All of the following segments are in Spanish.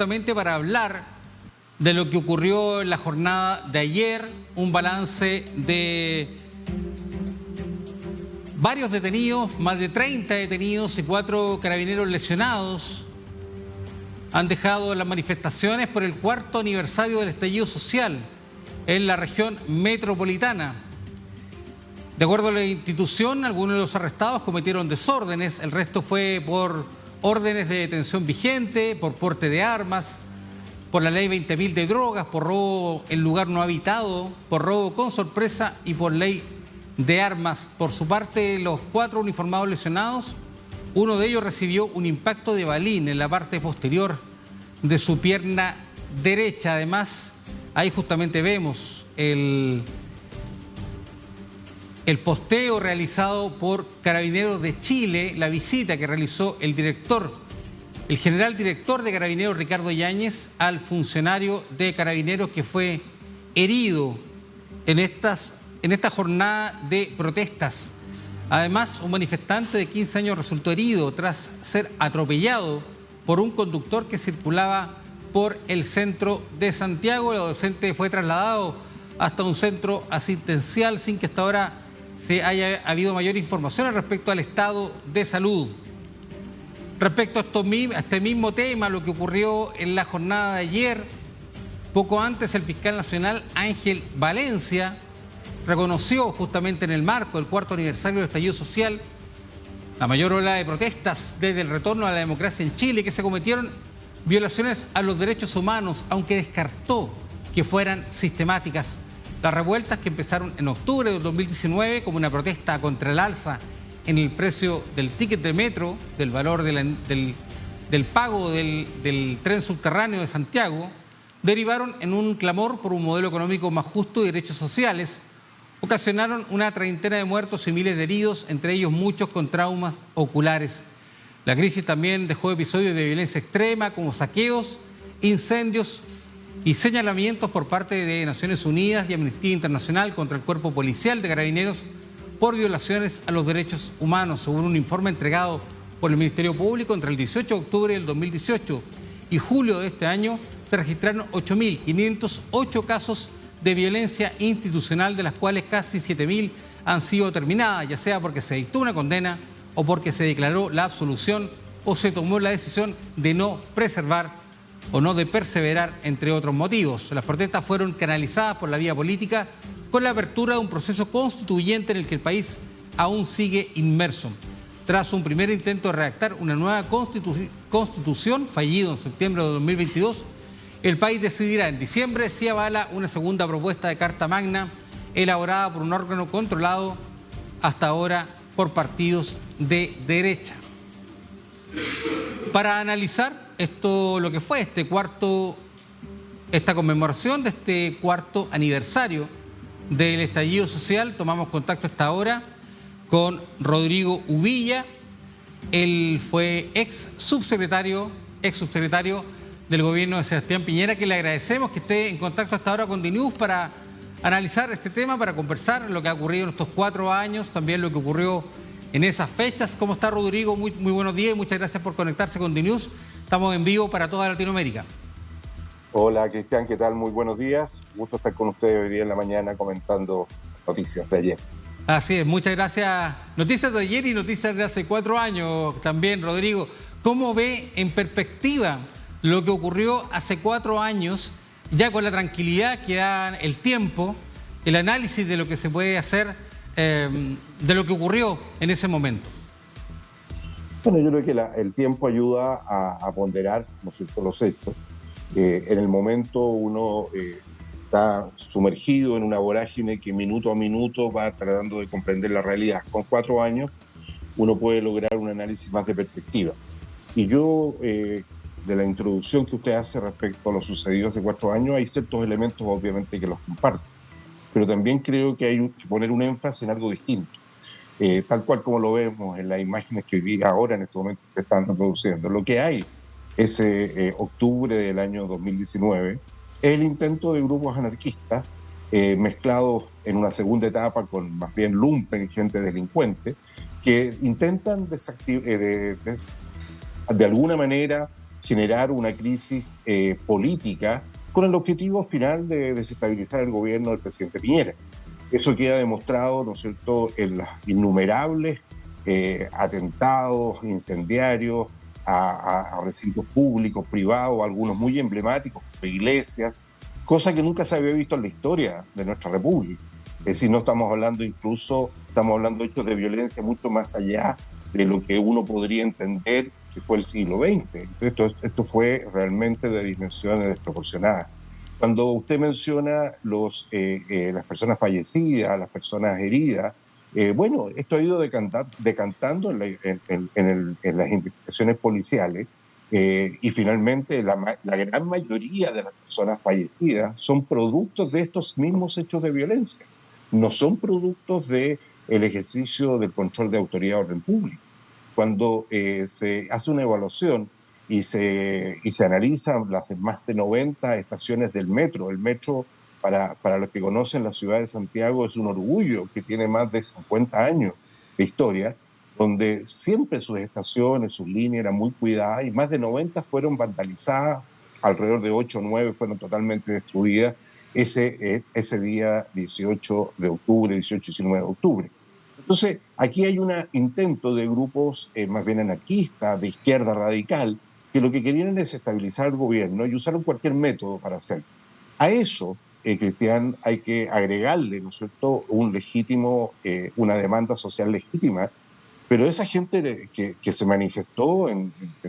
Justamente para hablar de lo que ocurrió en la jornada de ayer, un balance de varios detenidos, más de 30 detenidos y 4 carabineros lesionados han dejado las manifestaciones por el 4º aniversario del estallido social en la región metropolitana. De acuerdo a la institución, algunos de los arrestados cometieron desórdenes, el resto fue por órdenes de detención vigente, por porte de armas, por la ley 20.000 de drogas, por robo en lugar no habitado, por robo con sorpresa y por ley de armas. Por su parte, los 4 uniformados lesionados, uno de ellos recibió un impacto de balín en la parte posterior de su pierna derecha. Además, ahí justamente vemos el posteo realizado por Carabineros de Chile, la visita que realizó el general director de Carabineros, Ricardo Yáñez, al funcionario de Carabineros que fue herido en esta jornada de protestas. Además, un manifestante de 15 años resultó herido tras ser atropellado por un conductor que circulaba por el centro de Santiago. El adolescente fue trasladado hasta un centro asistencial sin que hasta ahora se haya habido mayor información al respecto al estado de salud. Respecto a este mismo tema, lo que ocurrió en la jornada de ayer, poco antes el fiscal nacional Ángel Valencia reconoció justamente en el marco del 4º aniversario del estallido social la mayor ola de protestas desde el retorno a la democracia en Chile, que se cometieron violaciones a los derechos humanos, aunque descartó que fueran sistemáticas. Las revueltas que empezaron en octubre del 2019 como una protesta contra el alza en el precio del ticket de metro, del valor del pago del tren subterráneo de Santiago, derivaron en un clamor por un modelo económico más justo y derechos sociales. Ocasionaron una treintena de muertos y miles de heridos, entre ellos muchos con traumas oculares. La crisis también dejó episodios de violencia extrema como saqueos, incendios y señalamientos por parte de Naciones Unidas y Amnistía Internacional contra el cuerpo policial de Carabineros por violaciones a los derechos humanos. Según un informe entregado por el Ministerio Público, entre el 18 de octubre del 2018 y julio de este año se registraron 8.508 casos de violencia institucional, de las cuales casi 7.000 han sido terminadas, ya sea porque se dictó una condena o porque se declaró la absolución o se tomó la decisión de no preservar o no de perseverar, entre otros motivos. Las protestas fueron canalizadas por la vía política con la apertura de un proceso constituyente en el que el país aún sigue inmerso. Tras un primer intento de redactar una nueva constitución fallido en septiembre de 2022, el país decidirá en diciembre si avala una segunda propuesta de Carta Magna elaborada por un órgano controlado hasta ahora por partidos de derecha. Para analizar lo que fue esta conmemoración de este 4º aniversario del estallido social, tomamos contacto a esta hora con Rodrigo Uvilla. Él fue ex subsecretario del gobierno de Sebastián Piñera, que le agradecemos que esté en contacto hasta ahora con DNews para analizar este tema, para conversar lo que ha ocurrido en estos 4 años, también lo que ocurrió en esas fechas. ¿Cómo está, Rodrigo? Muy buenos días y muchas gracias por conectarse con DNews. Estamos en vivo para toda Latinoamérica. Hola, Cristian, ¿qué tal? Muy buenos días. Gusto estar con ustedes hoy día en la mañana comentando noticias de ayer. Así es, muchas gracias. Noticias de ayer y noticias de hace 4 años también, Rodrigo. ¿Cómo ve en perspectiva lo que ocurrió hace 4 años, ya con la tranquilidad que da el tiempo, el análisis de lo que se puede hacer, de lo que ocurrió en ese momento? Bueno, yo creo que el tiempo ayuda a ponderar, ¿no es cierto?, los hechos. En el momento uno está sumergido en una vorágine que minuto a minuto va tratando de comprender la realidad. Con 4 años uno puede lograr un análisis más de perspectiva. Y yo, de la introducción que usted hace respecto a lo sucedido hace 4 años, hay ciertos elementos obviamente que los comparto, pero también creo que hay que poner un énfasis en algo distinto. Tal cual como lo vemos en las imágenes que hoy día, ahora en este momento se están reproduciendo. Lo que hay ese octubre del año 2019 es el intento de grupos anarquistas mezclados en una segunda etapa con más bien lumpen y gente delincuente que intentan de alguna manera generar una crisis política con el objetivo final de desestabilizar el gobierno del presidente Piñera. Eso queda demostrado, ¿no es cierto?, en los innumerables atentados incendiarios a recintos públicos, privados, algunos muy emblemáticos, de iglesias, cosa que nunca se había visto en la historia de nuestra república. Es decir, no estamos hablando estamos hablando de hechos de violencia mucho más allá de lo que uno podría entender que fue el siglo XX. Esto fue realmente de dimensiones desproporcionadas. Cuando usted menciona las personas fallecidas, las personas heridas, bueno, esto ha ido decantando en las investigaciones policiales y finalmente la gran mayoría de las personas fallecidas son productos de estos mismos hechos de violencia, no son productos del ejercicio del control de autoridad de orden público. Cuando se hace una evaluación y se analizan las más de 90 estaciones del metro, el metro, para los que conocen la ciudad de Santiago, es un orgullo que tiene más de 50 años de historia, donde siempre sus estaciones, sus líneas eran muy cuidadas y más de 90 fueron vandalizadas, alrededor de 8 o 9 fueron totalmente destruidas ese día 18 de octubre, 18 y 19 de octubre. Entonces, aquí hay un intento de grupos más bien anarquistas, de izquierda radical, que lo que querían es desestabilizar el gobierno y usaron cualquier método para hacerlo. A eso, Cristian, hay que agregarle, ¿no es cierto?, una demanda social legítima, pero esa gente que se manifestó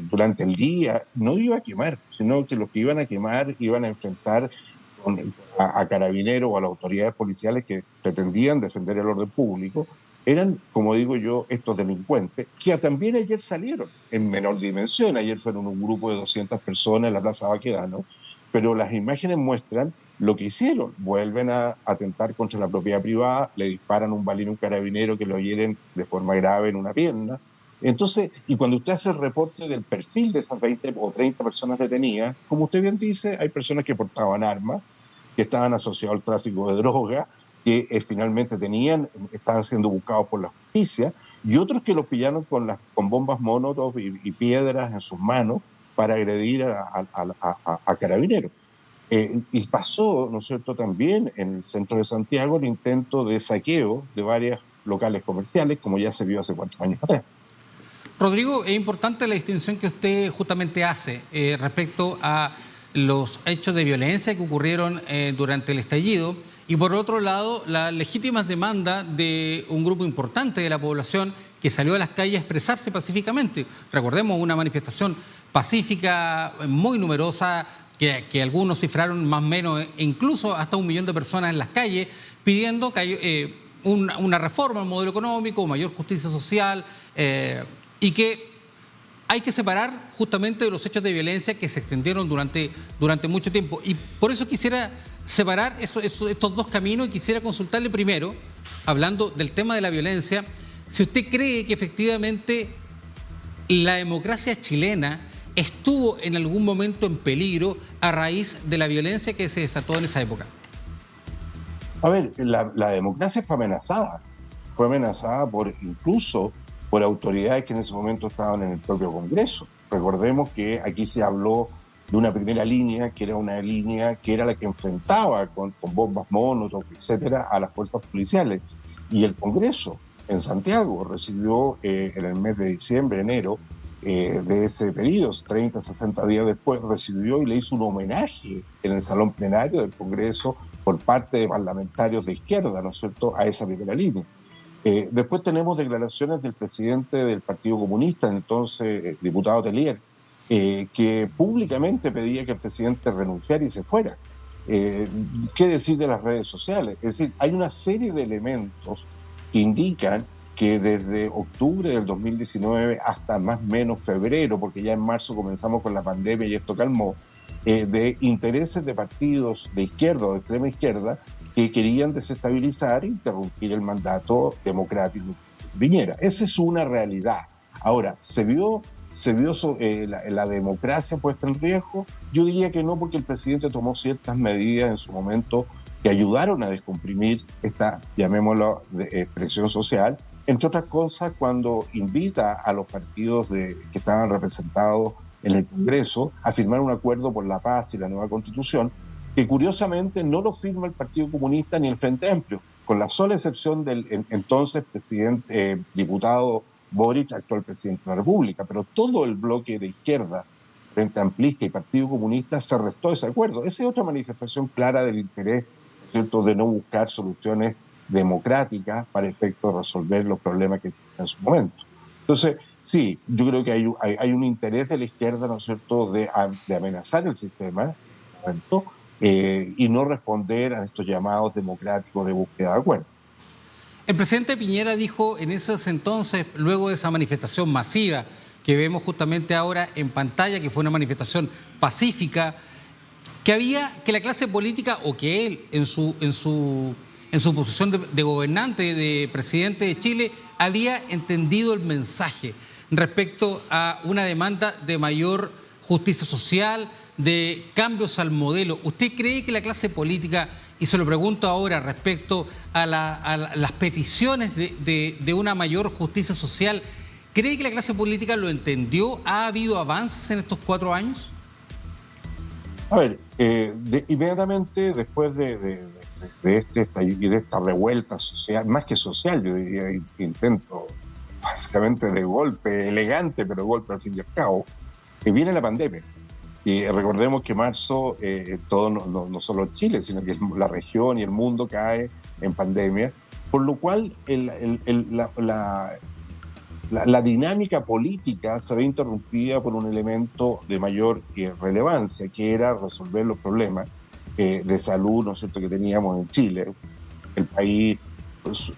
durante el día no iba a quemar, sino que los que iban a quemar iban a enfrentar a carabineros o a las autoridades policiales que pretendían defender el orden público. Eran, como digo yo, estos delincuentes, que también ayer salieron en menor dimensión. Ayer fueron un grupo de 200 personas en la Plaza Baquedano, pero las imágenes muestran lo que hicieron. Vuelven a atentar contra la propiedad privada, le disparan un balín a un carabinero que lo hieren de forma grave en una pierna. Entonces, y cuando usted hace el reporte del perfil de esas 20 o 30 personas detenidas, como usted bien dice, hay personas que portaban armas, que estaban asociados al tráfico de droga, que finalmente estaban siendo buscados por la justicia, y otros que los pillaron con bombas Molotov y piedras en sus manos para agredir a carabineros. Y pasó, ¿no es cierto?, también en el centro de Santiago el intento de saqueo de varios locales comerciales, como ya se vio hace 4 años atrás. Rodrigo, es importante la distinción que usted justamente hace respecto a los hechos de violencia que ocurrieron durante el estallido y, por otro lado, las legítimas demandas de un grupo importante de la población que salió a las calles a expresarse pacíficamente. Recordemos una manifestación pacífica muy numerosa que algunos cifraron más o menos, incluso hasta 1 millón de personas en las calles, pidiendo que una reforma al modelo económico, mayor justicia social y que hay que separar justamente de los hechos de violencia que se extendieron durante mucho tiempo. Y por eso quisiera separar estos dos caminos y quisiera consultarle primero, hablando del tema de la violencia, si usted cree que efectivamente la democracia chilena estuvo en algún momento en peligro a raíz de la violencia que se desató en esa época. A ver, la democracia fue amenazada incluso por autoridades que en ese momento estaban en el propio Congreso. Recordemos que aquí se habló de una primera línea, que era una línea que era la que enfrentaba con bombas Molotov, etcétera, a las fuerzas policiales. Y el Congreso en Santiago recibió en el mes de diciembre, enero, de ese periodo, 30, 60 días después, recibió y le hizo un homenaje en el salón plenario del Congreso por parte de parlamentarios de izquierda, ¿no es cierto?, a esa primera línea. Después tenemos declaraciones del presidente del Partido Comunista, entonces diputado Telier, que públicamente pedía que el presidente renunciara y se fuera. ¿Qué decir de las redes sociales? Es decir, hay una serie de elementos que indican que desde octubre del 2019 hasta más o menos febrero, porque ya en marzo comenzamos con la pandemia y esto calmó, de intereses de partidos de izquierda o de extrema izquierda que querían desestabilizar e interrumpir el mandato democrático de Piñera. Esa es una realidad. Ahora, ¿se vio la democracia puesta en riesgo? Yo diría que no, porque el presidente tomó ciertas medidas en su momento que ayudaron a descomprimir esta, llamémoslo, presión social, entre otras cosas cuando invita a los partidos que estaban representados en el Congreso a firmar un acuerdo por la paz y la nueva Constitución, que curiosamente no lo firma el Partido Comunista ni el Frente Amplio, con la sola excepción del entonces presidente, diputado Boric, actual presidente de la República, pero todo el bloque de izquierda, Frente Amplista y Partido Comunista, se restó ese acuerdo. Esa es otra manifestación clara del interés, ¿cierto?, de no buscar soluciones democráticas para efecto de resolver los problemas que existen en su momento. Entonces, sí, yo creo que hay un interés de la izquierda, ¿no es cierto?, de amenazar el sistema en este momento, y no responder a estos llamados democráticos de búsqueda de acuerdo. El presidente Piñera dijo en esos entonces, luego de esa manifestación masiva que vemos justamente ahora en pantalla, que fue una manifestación pacífica, que la clase política, o que él en su posición de gobernante, de presidente de Chile, había entendido el mensaje respecto a una demanda de mayor justicia social, de cambios al modelo. ¿Usted cree que la clase política, y se lo pregunto ahora respecto a las peticiones de una mayor justicia social, cree que la clase política lo entendió? ¿Ha habido avances en estos 4 años? A ver, inmediatamente después de esta revuelta social, más que social, yo diría, intento básicamente de golpe, elegante, pero golpe al fin y al cabo, viene la pandemia. Y recordemos que marzo, todo no solo Chile, sino que la región y el mundo cae en pandemia, por lo cual la dinámica política se ve interrumpida por un elemento de mayor relevancia, que era resolver los problemas de salud, ¿no es cierto?, que teníamos en Chile. El país pues,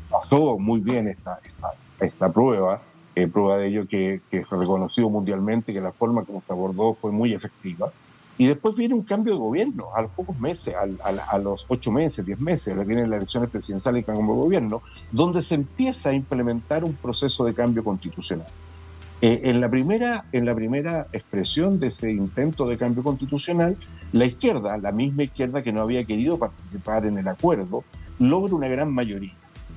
pasó muy bien esta prueba de ello que fue reconocido mundialmente, que la forma como se abordó fue muy efectiva. Y después viene un cambio de gobierno a los pocos meses, a los 8 meses, 10 meses, vienen las elecciones presidenciales y cambio de gobierno, donde se empieza a implementar un proceso de cambio constitucional. En la primera expresión de ese intento de cambio constitucional, la izquierda, la misma izquierda que no había querido participar en el acuerdo, logra una gran mayoría.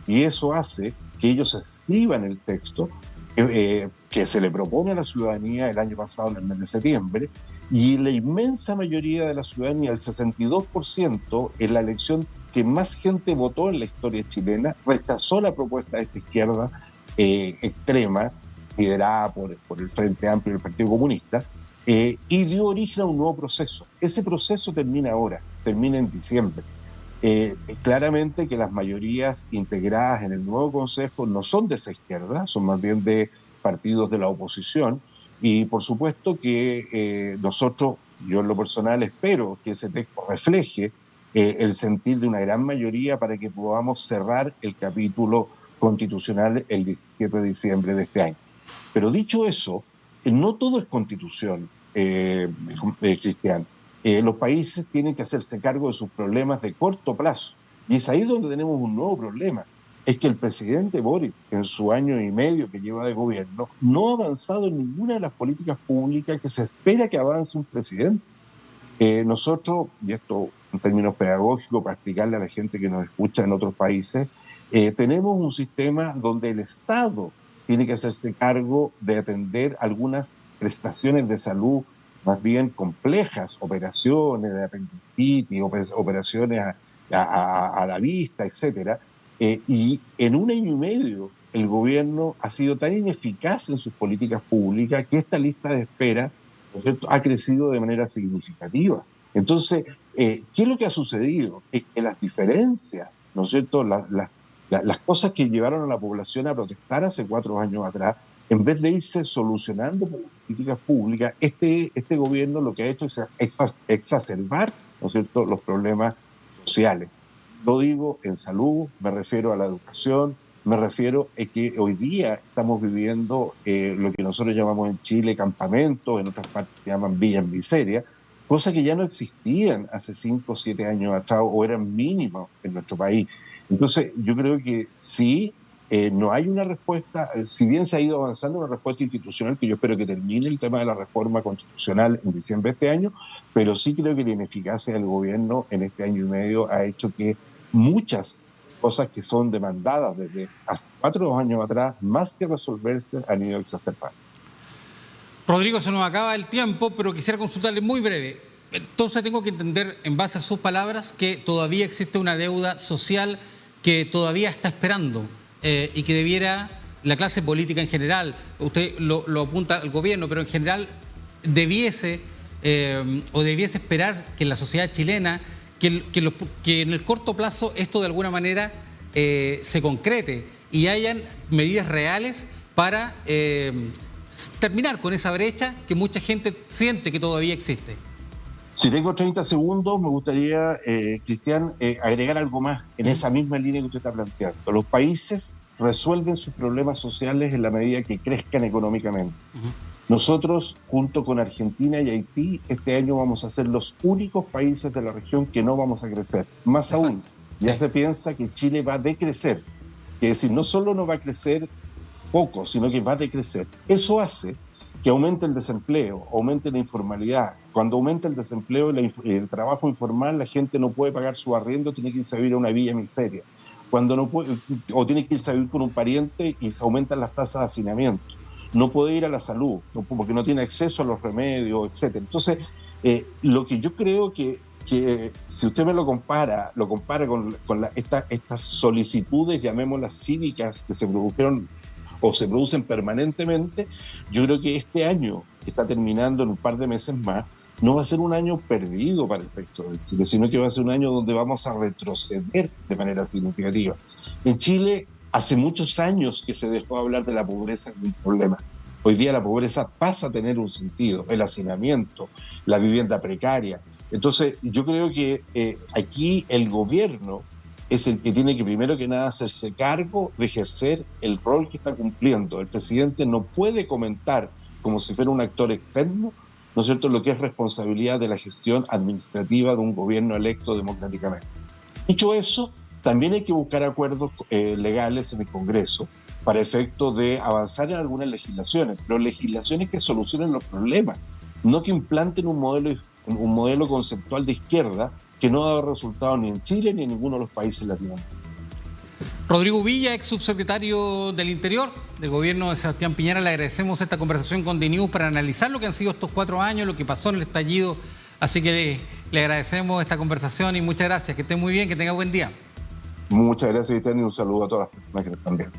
Y eso hace que ellos escriban el texto que se le propone a la ciudadanía el año pasado, en el mes de septiembre, y la inmensa mayoría de la ciudadanía, el 62%, en la elección que más gente votó en la historia chilena, rechazó la propuesta de esta izquierda extrema, liderada por el Frente Amplio y el Partido Comunista, y dio origen a un nuevo proceso. Ese proceso termina ahora, termina en diciembre. Claramente que las mayorías integradas en el nuevo Consejo no son de esa izquierda, son más bien de partidos de la oposición, y por supuesto que nosotros, yo en lo personal espero que ese texto refleje el sentir de una gran mayoría para que podamos cerrar el capítulo constitucional el 17 de diciembre de este año. Pero dicho eso, no todo es constitución, Cristian. Los países tienen que hacerse cargo de sus problemas de corto plazo. Y es ahí donde tenemos un nuevo problema. Es que el presidente Boric, en su año y medio que lleva de gobierno, no ha avanzado en ninguna de las políticas públicas que se espera que avance un presidente. Nosotros, y esto en términos pedagógicos para explicarle a la gente que nos escucha en otros países, tenemos un sistema donde el Estado tiene que hacerse cargo de atender algunas prestaciones de salud más bien complejas, operaciones de apendicitis, operaciones a la vista, etcétera. Y en un año y medio el gobierno ha sido tan ineficaz en sus políticas públicas que esta lista de espera, ¿no es cierto?, ha crecido de manera significativa. Entonces, ¿qué es lo que ha sucedido? Es que las diferencias, ¿no es cierto?, las cosas que llevaron a la población a protestar hace 4 años atrás, en vez de irse solucionando por políticas públicas, este gobierno lo que ha hecho es exacerbar, ¿no es cierto?, los problemas sociales. Lo digo en salud, me refiero a la educación, me refiero a que hoy día estamos viviendo lo que nosotros llamamos en Chile campamentos, en otras partes se llaman villas en miseria, cosas que ya no existían hace 5 o 7 años atrás o eran mínimas en nuestro país. Entonces, yo creo que sí, no hay una respuesta, si bien se ha ido avanzando, una respuesta institucional que yo espero que termine el tema de la reforma constitucional en diciembre de este año, pero sí creo que la ineficacia del gobierno en este año y medio ha hecho que muchas cosas que son demandadas desde hace 4 años atrás, más que resolverse, han ido exacerbando. Rodrigo, se nos acaba el tiempo, pero quisiera consultarle muy breve. Entonces tengo que entender, en base a sus palabras, que todavía existe una deuda social que todavía está esperando y que debiera la clase política en general, usted lo apunta al gobierno, pero en general debiese esperar que la sociedad chilena, que en el corto plazo esto de alguna manera se concrete y hayan medidas reales para terminar con esa brecha que mucha gente siente que todavía existe. Si tengo 30 segundos, me gustaría, Cristian, agregar algo más en esa misma línea que usted está planteando. Los países resuelven sus problemas sociales en la medida que crezcan económicamente. Nosotros, junto con Argentina y Haití, este año vamos a ser los únicos países de la región que no vamos a crecer. Más aún, ya se piensa que Chile va a decrecer. Es decir, no solo no va a crecer poco, sino que va a decrecer. Eso hace que aumente el desempleo, aumente la informalidad. Cuando aumenta el desempleo y el trabajo informal, la gente no puede pagar su arriendo, tiene que irse a vivir a una villa miseria. Cuando no puede, o tiene que irse a vivir con un pariente y se aumentan las tasas de hacinamiento. No puede ir a la salud, porque no tiene acceso a los remedios, etc. Entonces, lo que yo creo que si usted me lo compara con estas solicitudes, llamémoslas cívicas, que se produjeron o se producen permanentemente, yo creo que este año, que está terminando en un par de meses más, no va a ser un año perdido para el sector de Chile, sino que va a ser un año donde vamos a retroceder de manera significativa. En Chile, hace muchos años que se dejó de hablar de la pobreza como un problema. Hoy día la pobreza pasa a tener un sentido, el hacinamiento, la vivienda precaria. Entonces, yo creo que aquí el gobierno es el que tiene que, primero que nada, hacerse cargo de ejercer el rol que está cumpliendo. El presidente no puede comentar como si fuera un actor externo, ¿no es cierto?, lo que es responsabilidad de la gestión administrativa de un gobierno electo democráticamente. Dicho eso, también hay que buscar acuerdos legales en el Congreso para efecto de avanzar en algunas legislaciones, pero legislaciones que solucionen los problemas, no que implanten un modelo conceptual de izquierda que no ha dado resultados ni en Chile ni en ninguno de los países latinoamericanos. Rodrigo Villa, ex subsecretario del Interior del gobierno de Sebastián Piñera, le agradecemos esta conversación con DNews para analizar lo que han sido estos 4 años, lo que pasó en el estallido. Así que le agradecemos esta conversación y muchas gracias. Que esté muy bien, que tenga buen día. Muchas gracias, Cristian, y un saludo a todas las personas que nos están viendo.